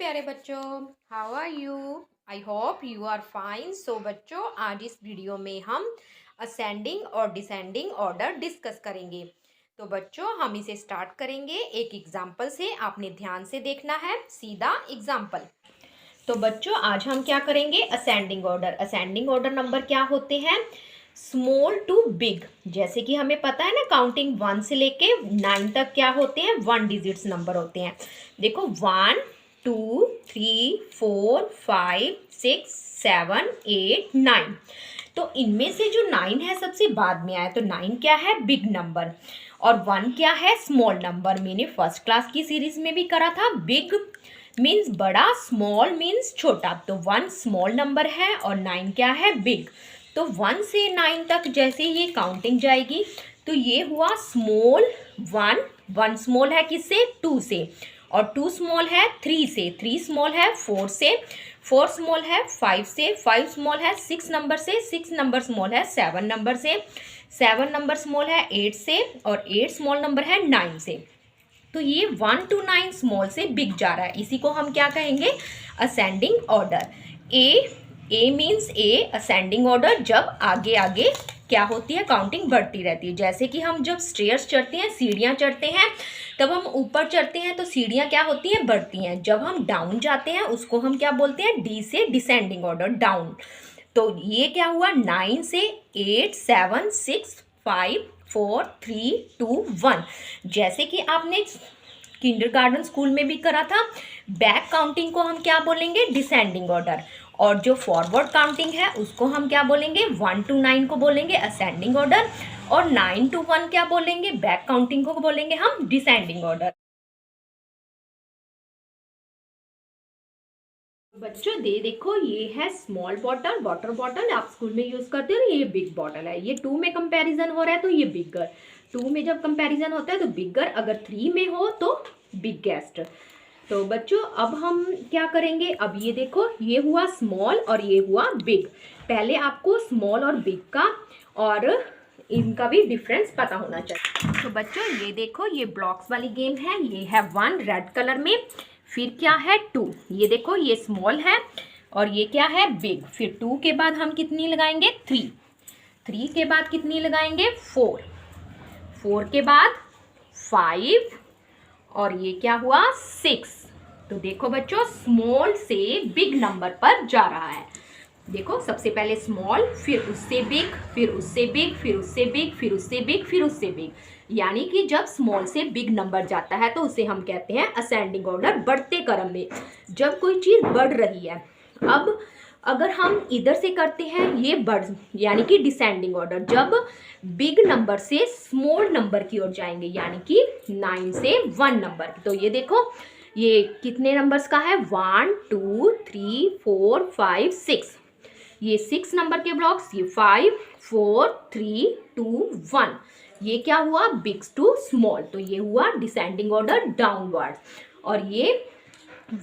प्यारे बच्चों, how are you? I hope you are fine. So बच्चों, आज इस वीडियो में हम असेंडिंग और डिसेंडिंग ऑर्डर डिस्कस करेंगे। तो बच्चों, हम इसे स्टार्ट करेंगे एक एग्जाम्पल से। आपने ध्यान से देखना है, सीधा एग्जाम्पल। तो बच्चों, आज हम क्या करेंगे? Ascending order. Ascending order number क्या होते हैं? Small to big. जैसे कि हमें पता है ना, काउंटिंग 1 से लेके 9 तक क्या होते हैं? 1 डिजिट्स नंबर होते हैं। देखो 1 2 3 4 5 6 7 8 9। तो इनमें से जो 9 है सबसे बाद में आया, तो 9 क्या है? Big number. और 1 क्या है? Small number. मैंने फर्स्ट क्लास की सीरीज में भी करा था। बिग मीन्स बड़ा, स्मॉल मीन्स छोटा। तो 1 स्मॉल नंबर है और 9 क्या है? बिग। तो 1 से 9 तक जैसे ये काउंटिंग जाएगी, तो ये हुआ स्मॉल 1। 1 स्मॉल है किससे? 2 से। और 2 स्मॉल है 3 से। 3 स्मॉल है 4 से। 4 स्मॉल है 5 से। 5 स्मॉल है 6 नंबर से। 6 नंबर स्मॉल है 7 नंबर से। 7 नंबर स्मॉल है 8 से। और 8 स्मॉल नंबर है 9 से। तो ये 1 to 9 स्मॉल से बिग जा रहा है। इसी को हम क्या कहेंगे? Ascending order. A means a ascending order, जब आगे आगे क्या होती है? काउंटिंग बढ़ती रहती है। जैसे कि हम जब स्टेयर्स चढ़ते हैं, सीढ़ियाँ चढ़ते हैं, तब हम ऊपर चढ़ते हैं तो सीढ़ियाँ क्या होती हैं? बढ़ती हैं। जब हम डाउन जाते हैं उसको हम क्या बोलते हैं? डी से डिसेंडिंग ऑर्डर, डाउन। तो ये क्या हुआ? 9 से 8 7 6 5 4 3 2 1। जैसे कि आपने किंडरगार्टन स्कूल में भी करा था, बैक काउंटिंग को हम क्या बोलेंगे? Descending order. और जो फॉरवर्ड काउंटिंग है उसको हम क्या बोलेंगे? 1 to 9 को बोलेंगे असेंडिंग ऑर्डर। और 9 to 1 क्या बोलेंगे? बैक काउंटिंग को बोलेंगे हम डिसेंडिंग ऑर्डर। बच्चों देखो, ये है स्मॉल बॉटल, वाटर बॉटल आप स्कूल में यूज करते हो। ये बिग बॉटल है। ये 2 में कंपैरिजन हो रहा है तो ये बिगर। 2 में जब कंपैरिजन होता है तो बिगर, अगर 3 में हो तो बिगेस्ट। तो बच्चों, अब हम क्या करेंगे? अब ये देखो, ये हुआ स्मॉल और ये हुआ बिग। पहले आपको स्मॉल और बिग का और इनका भी डिफरेंस पता होना चाहिए। तो बच्चों, ये देखो, ये ब्लॉक्स वाली गेम है। ये है 1 रेड कलर में, फिर क्या है 2। ये देखो, ये स्मॉल है और ये क्या है? बिग। फिर 2 के बाद हम कितनी लगाएंगे? 3। 3 के बाद कितनी लगाएंगे? 4। 4 के बाद 5 और ये क्या हुआ? 6। तो देखो बच्चों, स्मॉल से बिग नंबर पर जा रहा है। देखो, सबसे पहले स्मॉल, फिर उससे बिग, फिर उससे बिग, फिर उससे बिग, फिर उससे बिग, फिर उससे बिग। यानी कि जब स्मॉल से बिग नंबर जाता है तो उसे हम कहते हैं असेंडिंग ऑर्डर, बढ़ते क्रम में जब कोई चीज बढ़ रही है। अब अगर हम इधर से करते हैं, ये बढ़, यानी कि डिसेंडिंग ऑर्डर, जब बिग नंबर से स्मॉल नंबर की ओर जाएंगे, यानी कि 9 से 1 नंबर। तो ये देखो, ये कितने नंबर्स का है? 1 2 3 4 5 6। ये 6 नंबर के ब्लॉक्स, ये 5 4 3 2 1। ये क्या हुआ? Big to small. तो ये हुआ डिसेंडिंग ऑर्डर, डाउनवर्ड। और ये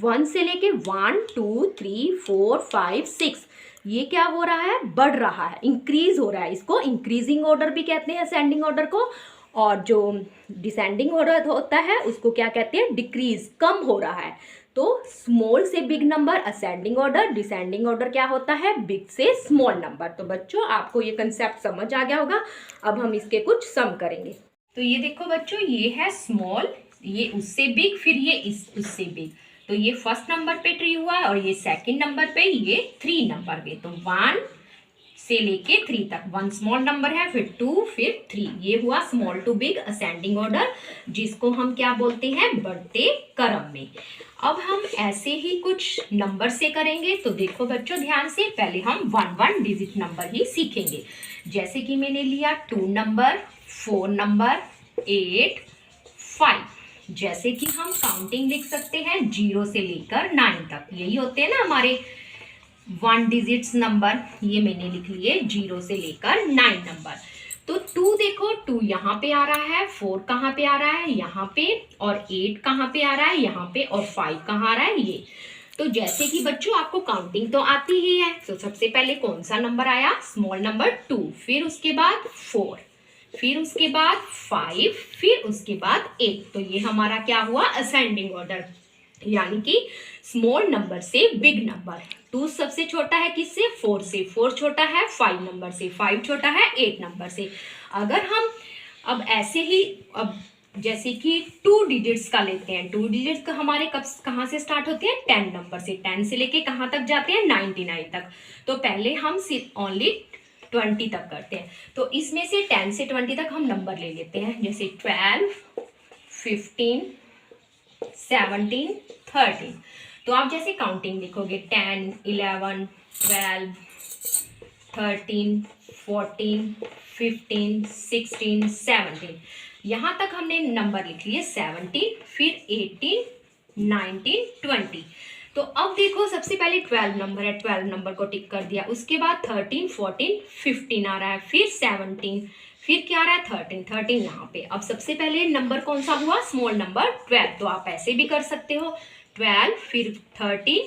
1 से लेके 1 2 3 4 5 6, ये क्या हो रहा है? बढ़ रहा है, इंक्रीज हो रहा है। इसको इंक्रीजिंग ऑर्डर भी कहते हैं, असेंडिंग ऑर्डर को। और जो डिसेंडिंग ऑर्डर होता है उसको क्या कहते हैं? डिक्रीज, कम हो रहा है। तो स्मॉल से big number ascending order, descending order क्या होता है? बिग से स्मॉल नंबर। तो बच्चों, आपको ये कंसेप्ट समझ आ गया होगा। अब हम इसके कुछ सम करेंगे। तो ये देखो बच्चों, ये है स्मॉल, ये उससे बिग, फिर ये उससे बिग। तो ये फर्स्ट नंबर पे ट्री हुआ और ये सेकंड नंबर पे, ये 3 नंबर पे। तो 1 से लेके 3 तक 1 स्मॉल नंबर है, फिर 2, फिर 3। ये हुआ small to big ascending order, जिसको हम क्या बोलते हैं? बढ़ते क्रम में। अब हम ऐसे ही कुछ नंबर से करेंगे। तो देखो बच्चों, ध्यान से, पहले हम 1 डिजिट नंबर ही सीखेंगे। जैसे कि मैंने लिया 2 नंबर, 4 नंबर, 8 5। जैसे कि हम काउंटिंग लिख सकते हैं 0 से लेकर 9 तक। यही होते हैं ना हमारे 1 डिजिट्स नंबर। ये मैंने लिख लिए 0 से लेकर 9 नंबर। तो 2 देखो, 2 यहाँ पे आ रहा है, 4 कहाँ पे आ रहा है? यहाँ पे। और 8 कहाँ पे आ रहा है? यहाँ पे। और 5 कहाँ आ रहा है? ये। तो जैसे कि बच्चों, आपको काउंटिंग तो आती ही है, तो सबसे पहले कौन सा नंबर आया? स्मॉल नंबर 2, फिर उसके बाद 4, फिर उसके बाद 5, फिर उसके बाद 8। तो ये हमारा क्या हुआ? Ascending order. यानी कि स्मॉल नंबर से बिग नंबर। 2 सबसे छोटा है किससे? 4 से। 4 छोटा है 5 नंबर से। 5 छोटा है 8 नंबर से। अगर हम अब ऐसे ही अब जैसे कि 2 डिजिट्स का लेते हैं, 2 डिजिट्स का हमारे कहाँ से स्टार्ट होते हैं? 10 नंबर से। 10 से लेके कहाँ तक जाते हैं? 99 तक। तो पहले हम सिर्फ ओनली 20 तक करते हैं। तो इसमें से 10 से 20 तक हम नंबर ले लेते हैं, जैसे 12, 15, 17, 13। तो आप जैसे काउंटिंग लिखोगे 10, 11, 12, 13, 14, 15, 16, 17। यहाँ तक हमने नंबर लिख लिए 17, फिर 18, 19, 20। तो अब देखो सबसे पहले 12 नंबर है, 12 नंबर को टिक कर दिया। उसके बाद 13, 14, 15 आ रहा है, फिर 17, फिर क्या आ रहा है? 13, 13 यहाँ पे। अब सबसे पहले नंबर कौन सा हुआ? Small number 12। तो आप ऐसे भी कर सकते हो, 12, फिर 13,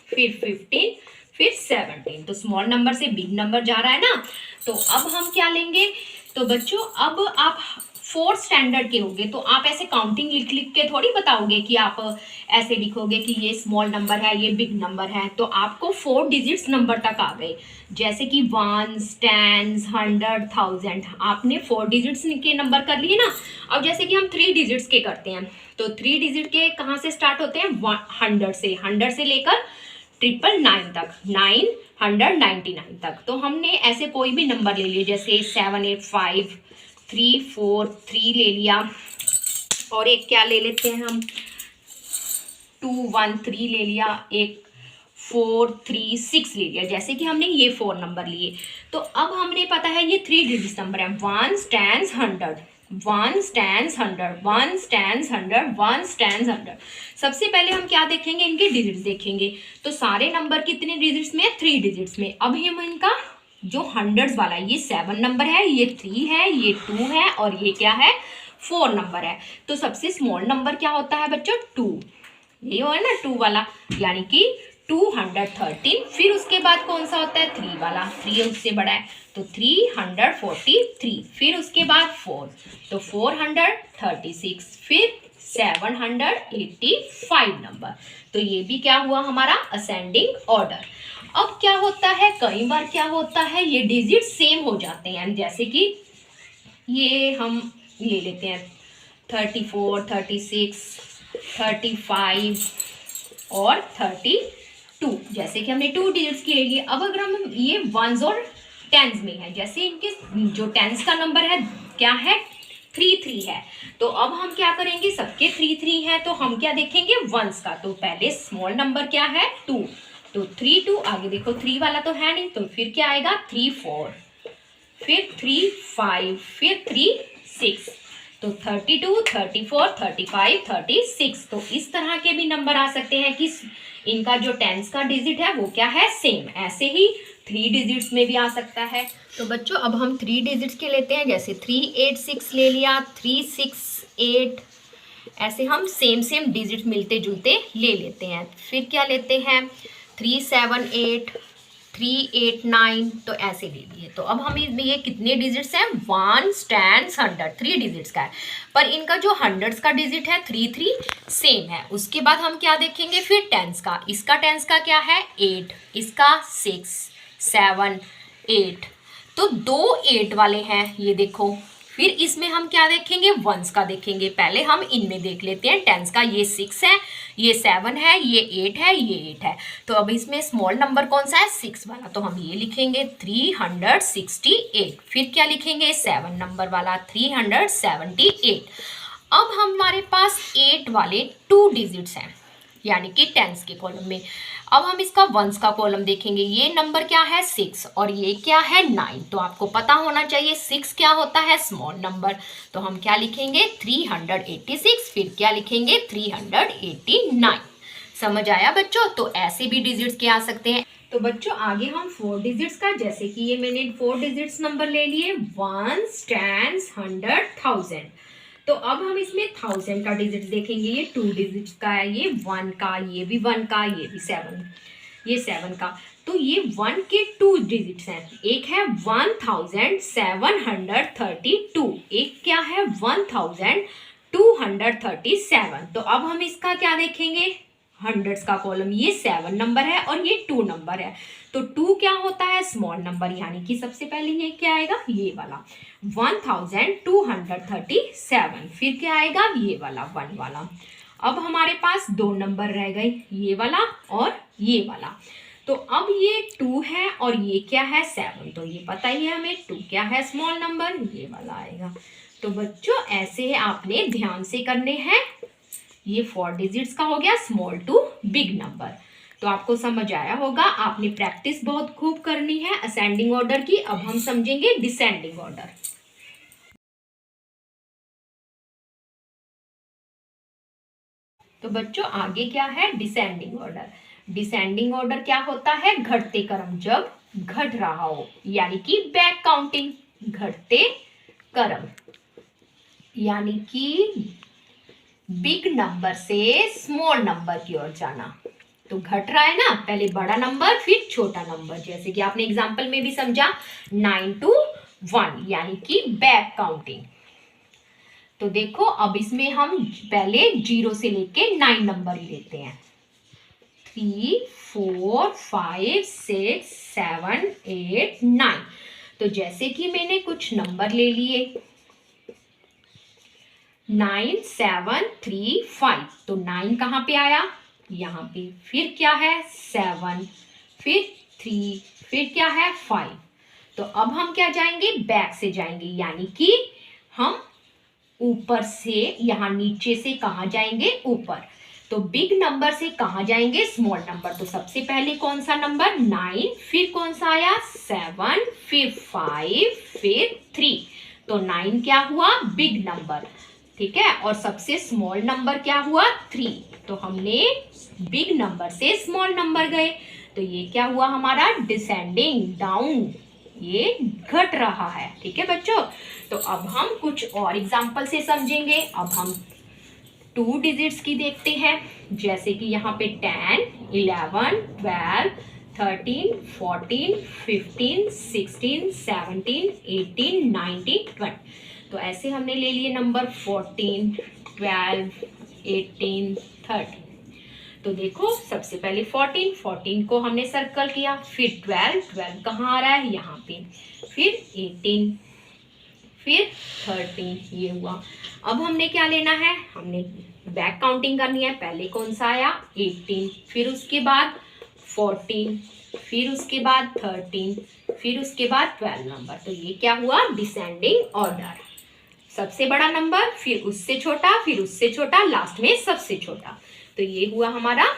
फिर 15, फिर 17। तो स्मॉल नंबर से बिग नंबर जा रहा है ना। तो अब हम क्या लेंगे? तो बच्चों अब आप 4th स्टैंडर्ड के होंगे, तो आप ऐसे काउंटिंग लिख लिख के थोड़ी बताओगे कि आप ऐसे लिखोगे कि ये स्मॉल नंबर है, ये बिग नंबर है। तो आपको 4 डिजिट्स नंबर तक आ गए, जैसे कि 1s, 10s, 100, 1000। आपने 4 डिजिट्स के नंबर कर लिए ना। अब जैसे कि हम 3 डिजिट्स के करते हैं, तो 3 डिजिट के कहाँ से स्टार्ट होते हैं? 100 से। 100 से लेकर 999 तक, 999 तक। तो हमने ऐसे कोई भी नंबर ले लिए, जैसे 7, 8, 5, 3, 4, 3 ले लिया, और एक क्या ले लेते हैं हम? 2, 1, 3 ले लिया, एक 4, 3, 6 ले लिया। जैसे कि हमने ये 4 नंबर लिए। तो अब हमने पता है ये 3 डिजिट नंबर है, 1s, 10s, 100, 1s, 10s, 100, 1s, 10s, 100, 1s, 10s, 100। सबसे पहले हम क्या देखेंगे? इनके डिजिट्स देखेंगे। तो सारे नंबर कितने डिजिट्स में? 3 डिजिट्स में। अब हम इनका जो हंड्रेड्स वाला है, ये 7 नंबर है, ये 3 है, ये 2 है, और ये क्या है? 4 नंबर है। तो सबसे स्मॉल नंबर क्या होता है बच्चों? 2। ये हो है ना 2 वाला, यानी कि 213। फिर उसके बाद कौन सा होता है? 3 वाला। 3 उससे बड़ा है, तो 343। फिर उसके बाद 4, तो 436। फिर 785 नंबर। तो ये भी क्या हुआ हमारा? Ascending order. अब क्या होता है? कई बार क्या होता है, ये डिजिट सेम हो जाते हैं। जैसे कि ये हम ले लेते हैं 34, 36, 35 और 32। जैसे कि हमने 2 डिजिट्स की ले लिए। अब अगर हम ये 1s और 10s में है, जैसे इनके जो 10s का नंबर है क्या है? 3 है। तो अब हम क्या करेंगे? सबके 3 है, तो हम क्या देखेंगे? 1s का। तो पहले स्मॉल नंबर क्या है? 2। तो 3, 2 आगे देखो 3 वाला तो है नहीं, तो फिर क्या आएगा? 3, 4, फिर 3, 5, फिर 3, 6। तो 32, 34, 35, 36। तो इस तरह के भी नंबर आ सकते हैं कि इनका जो 10s का डिजिट है वो क्या है? सेम। ऐसे ही 3 डिजिट्स में भी आ सकता है। तो बच्चों अब हम 3 डिजिट्स के लेते हैं, जैसे 386 ले लिया, 368। ऐसे हम सेम डिजिट मिलते जुलते ले लेते हैं। फिर क्या लेते हैं? 378, 389। तो ऐसे ले लिए। तो अब हम इसमें ये कितने डिजिट्स हैं? 1s, 10s, 100, 3 डिजिट्स का है। पर इनका जो हंड्रेड्स का डिजिट है 3 सेम है। उसके बाद हम क्या देखेंगे? फिर 10s का। इसका 10s का क्या है? 8, इसका 6, 7, 8। तो 2 8 वाले हैं, ये देखो। फिर इसमें हम क्या देखेंगे? 1s का देखेंगे। पहले हम इनमें देख लेते हैं 10s का। ये 6 है, ये 7 है, ये 8 है, ये 8 है। तो अब इसमें स्मॉल नंबर कौन सा है? 6 वाला। तो हम ये लिखेंगे 368। फिर क्या लिखेंगे? 7 नंबर वाला 378। अब हमारे पास 8 वाले 2 डिजिट्स हैं, यानी कि 10s के कॉलम में। अब हम इसका 1s का कॉलम देखेंगे। ये नंबर क्या है? 6, और ये क्या है? 9। तो आपको पता होना चाहिए 6 क्या होता है? Small number. तो हम क्या लिखेंगे? 386। फिर क्या लिखेंगे? 389। समझ आया बच्चों? तो ऐसे भी डिजिट्स के आ सकते हैं। तो बच्चों आगे हम 4 डिजिट्स का, जैसे कि ये मैंने 4 डिजिट्स नंबर ले लिए, 1s, 10s, 100, 1000। तो अब हम इसमें 1000 का डिजिट देखेंगे। ये 2 डिजिट्स का है, ये 1 का, ये भी 1 का, ये भी 7, ये 7 का। तो ये 1 के 2 डिजिट्स हैं। एक है 1732, एक क्या है? 1237। तो अब हम इसका क्या देखेंगे? हंड्रेड्स का कॉलम, ये 7 नंबर है और ये 2 नंबर है। तो 2 क्या होता है? स्मॉल नंबर, यानी कि सबसे पहले ये क्या आएगा? ये वाला 1237। फिर क्या आएगा? ये वाला 1 वाला। अब हमारे पास 2 नंबर रह गए, ये वाला और ये वाला। तो अब ये 2 है और ये क्या है? 7। तो ये पता ही है हमें 2 क्या है? स्मॉल नंबर, ये वाला आएगा। तो बच्चों ऐसे आपने ध्यान से करने हैं। ये 4 डिजिट्स का हो गया स्मॉल टू बिग नंबर। तो आपको समझ आया होगा। आपने प्रैक्टिस बहुत खूब करनी है असेंडिंग ऑर्डर की। अब हम समझेंगे डिसेंडिंग ऑर्डर। तो बच्चों आगे क्या है? Descending order. डिसेंडिंग ऑर्डर क्या होता है? घटते क्रम, जब घट रहा हो, यानी कि बैक काउंटिंग। घटते क्रम यानी कि बिग नंबर से स्मॉल नंबर की ओर जाना। तो घट रहा है ना, पहले बड़ा नंबर फिर छोटा नंबर, जैसे कि आपने एग्जांपल में भी समझा 9 to 1, यानी कि बैक काउंटिंग। तो देखो अब इसमें हम पहले 0 से लेके 9 नंबर लेते हैं। 3 4 5 6 7 8 9। तो जैसे कि मैंने कुछ नंबर ले लिए 9 7 3 5। तो 9 कहाँ पे आया? यहाँ पे। फिर क्या है? 7, फिर 3, फिर क्या है? 5। तो अब हम क्या जाएंगे? बैक से जाएंगे, यानी कि हम ऊपर से, यहाँ नीचे से कहाँ जाएंगे? ऊपर। तो बिग नंबर से कहाँ जाएंगे? Small number. तो सबसे पहले कौन सा नंबर? 9, फिर कौन सा आया? 7, फिर 5, फिर 3। तो 9 क्या हुआ? बिग नंबर, ठीक है। और सबसे स्मॉल नंबर क्या हुआ? 3। तो हमने बिग नंबर से स्मॉल नंबर गए। तो ये क्या हुआ हमारा? डिसेंडिंग, डाउन, ये घट रहा है, ठीक है बच्चों। तो अब हम कुछ और एग्जाम्पल से समझेंगे। अब हम 2 डिजिट्स की देखते हैं, जैसे कि यहाँ पे 10 11 12 13 14 15 16 17 18 19 20। तो ऐसे हमने ले लिए नंबर 14 12 18 13। तो देखो सबसे पहले 14 को हमने सर्कल किया, फिर 12 कहाँ आ रहा है? यहाँ पे, फिर 18, फिर 13, ये हुआ। अब हमने क्या लेना है? हमने बैक काउंटिंग करनी है। पहले कौन सा आया? 18, फिर उसके बाद 14, फिर उसके बाद 13, फिर उसके बाद 12 नंबर। तो ये क्या हुआ? Descending order. सबसे बड़ा नंबर, फिर उससे छोटा, फिर उससे छोटा, लास्ट में सबसे छोटा। तो ये हुआ हमारा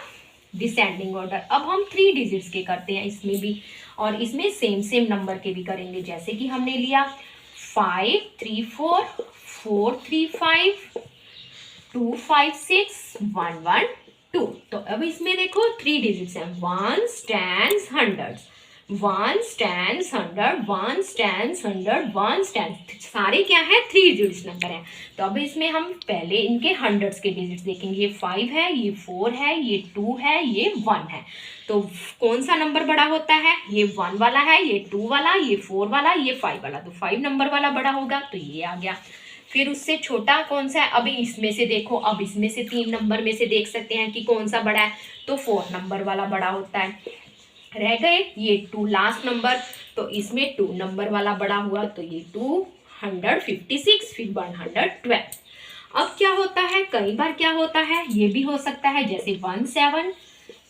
डिसेंडिंग ऑर्डर। अब हम 3 डिजिट्स के करते हैं इसमें भी, और इसमें सेम नंबर के भी करेंगे। जैसे कि हमने लिया 5 3 4 4 3 5 2 5 6 1 1 2। तो अब इसमें देखो 3 डिजिट्स हैं, 1s 10s 100s, 1s 10s 100, 1s 10s 100, 1s 10, सारे क्या है? 3 डिजिट्स नंबर है। तो अब इसमें हम पहले इनके हंड्रेड्स के डिजिट्स देखेंगे। ये 5 है, ये 4 है, ये 2 है, ये 1 है। तो कौन सा नंबर बड़ा होता है? ये 1 वाला है, ये 2 वाला, ये 4 वाला, ये 5 वाला। तो 5 नंबर वाला बड़ा होगा, तो ये आ गया। फिर उससे छोटा कौन सा है? अभी इसमें से देखो, अब इसमें से 3 नंबर में से देख सकते हैं कि कौन सा बड़ा है। तो 4 नंबर वाला बड़ा होता है। रह गए ये 2 लास्ट नंबर, तो इसमें 2 नंबर वाला बड़ा हुआ। तो ये 256, फिर 112। अब क्या होता है? कई बार क्या होता है, ये भी हो सकता है, जैसे 17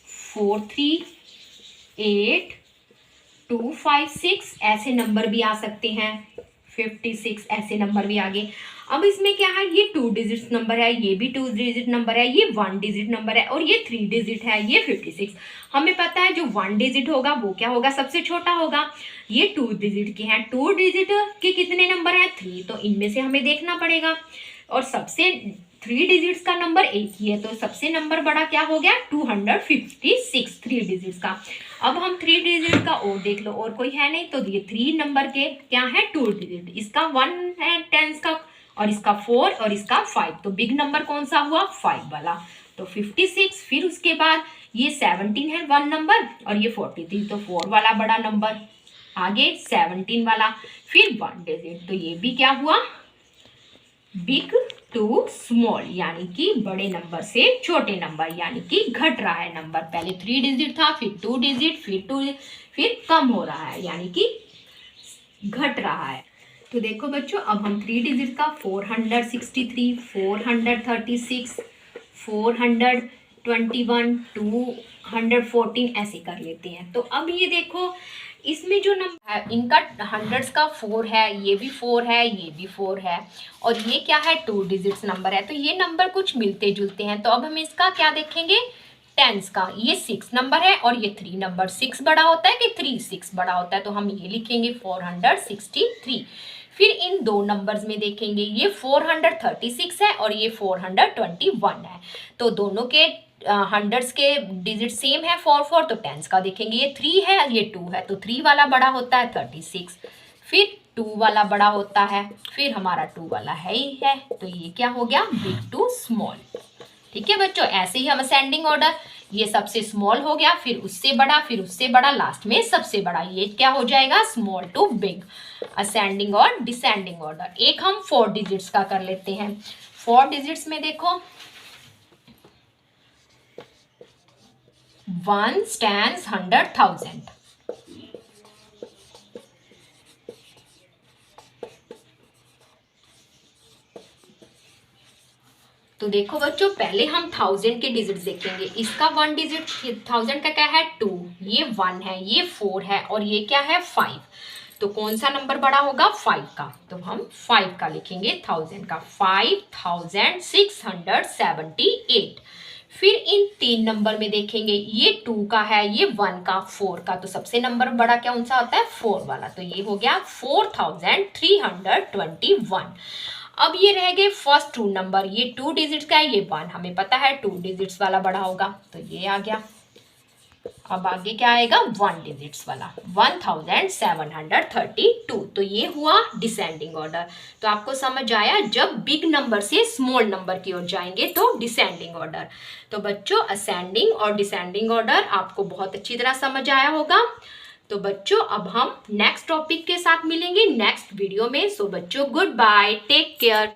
4 3 8 2 5 6, ऐसे नंबर भी आ सकते हैं। 56, ऐसे नंबर भी आगे। अब इसमें क्या है? ये 2 डिजिट नंबर है, ये भी 2 डिजिट नंबर है, ये 1 डिजिट नंबर है, और ये 3 डिजिट है, ये 56। हमें पता है जो 1 डिजिट होगा वो क्या होगा? सबसे छोटा होगा। ये 2 डिजिट के हैं, 2 डिजिट के कितने नंबर है? 3। तो इनमें से हमें देखना पड़ेगा, और सबसे 3 डिजिट्स का नंबर एक ही है। तो सबसे नंबर बड़ा क्या हो गया? 256, 3 डिजिट्स का। अब हम 3 डिजिट का और देख लो, और कोई है नहीं। तो ये 3 नंबर के क्या है? 2 डिजिट। इसका 1 है 10 का, और इसका 4, और इसका 5। तो बिग नंबर कौन सा हुआ? 5 वाला। तो 56, फिर उसके बाद ये 17 है 1 नंबर, और ये 43, तो 4 वाला बड़ा नंबर। आगे 17 वाला, फिर 1 डिजिट। तो ये भी क्या हुआ? बिग टू स्मॉल, यानी कि बड़े नंबर से छोटे नंबर, यानी कि घट रहा है नंबर। पहले 3 डिजिट था, फिर 2 डिजिट, फिर कम हो रहा है, यानी कि घट रहा है। तो देखो बच्चों, अब हम 3 डिजिट का 463, 436, 421, 214 ऐसे कर लेते हैं। तो अब ये देखो, इसमें जो नंबर है इनका हंड्रेड्स का 4 है, ये भी 4 है, ये भी 4 है, और ये क्या है 2 डिजिट्स नंबर है। तो ये नंबर कुछ मिलते जुलते हैं। तो अब हम इसका क्या देखेंगे, टेंस का। ये 6 नंबर है और ये 3 नंबर। 6 बड़ा होता है कि 6 बड़ा होता है, तो हम ये लिखेंगे 463। फिर इन दो नंबर्स में देखेंगे, ये 436 है और ये 421 है। तो दोनों के हंड्रेड्स के डिजिट सेम है 4 तो टेंस का देखेंगे, ये 3 है ये 2 है, तो 3 वाला बड़ा होता है 36, फिर 2 वाला बड़ा होता है, फिर हमारा 2 वाला है ही है। तो ये क्या हो गया, बिग टू स्मॉल। ठीक है बच्चों, ऐसे ही हम असेंडिंग ऑर्डर, ये सबसे स्मॉल हो गया, फिर उससे बड़ा, फिर उससे बड़ा, लास्ट में सबसे बड़ा, ये क्या हो जाएगा, स्मॉल टू बिग। असेंडिंग और डिसेंडिंग ऑर्डर। एक हम 4 डिजिट्स का कर लेते हैं। 4 डिजिट्स में देखो, 1 stands 100,000। तो देखो बच्चों, पहले हम 1000 के डिजिट देखेंगे। इसका 1 डिजिट 1000 का क्या है 2, ये 1 है, ये 4 है, और ये क्या है 5। तो कौन सा नंबर बड़ा होगा, 5 का। तो हम 5 का लिखेंगे 1000 का, 5678। फिर इन 3 नंबर में देखेंगे, ये 2 का है, ये 1 का, 4 का। तो सबसे नंबर बड़ा कौन सा होता है, 4 वाला। तो ये हो गया 4321। अब ये रह गए फर्स्ट 2 नंबर, ये 2 डिजिट्स का है, ये 1 हमें पता है 2 डिजिट्स वाला बड़ा होगा, तो ये आ गया। अब आगे क्या आएगा, 1 डिजिट्स वाला, 1732। तो ये हुआ डिसेंडिंग ऑर्डर। तो आपको समझ आया, जब बिग नंबर से स्मॉल नंबर की ओर जाएंगे तो डिसेंडिंग ऑर्डर। तो बच्चों, असेंडिंग और डिसेंडिंग ऑर्डर आपको बहुत अच्छी तरह समझ आया होगा। तो बच्चों, अब हम नेक्स्ट टॉपिक के साथ मिलेंगे नेक्स्ट वीडियो में। सो बच्चों, गुड बाय, टेक केयर।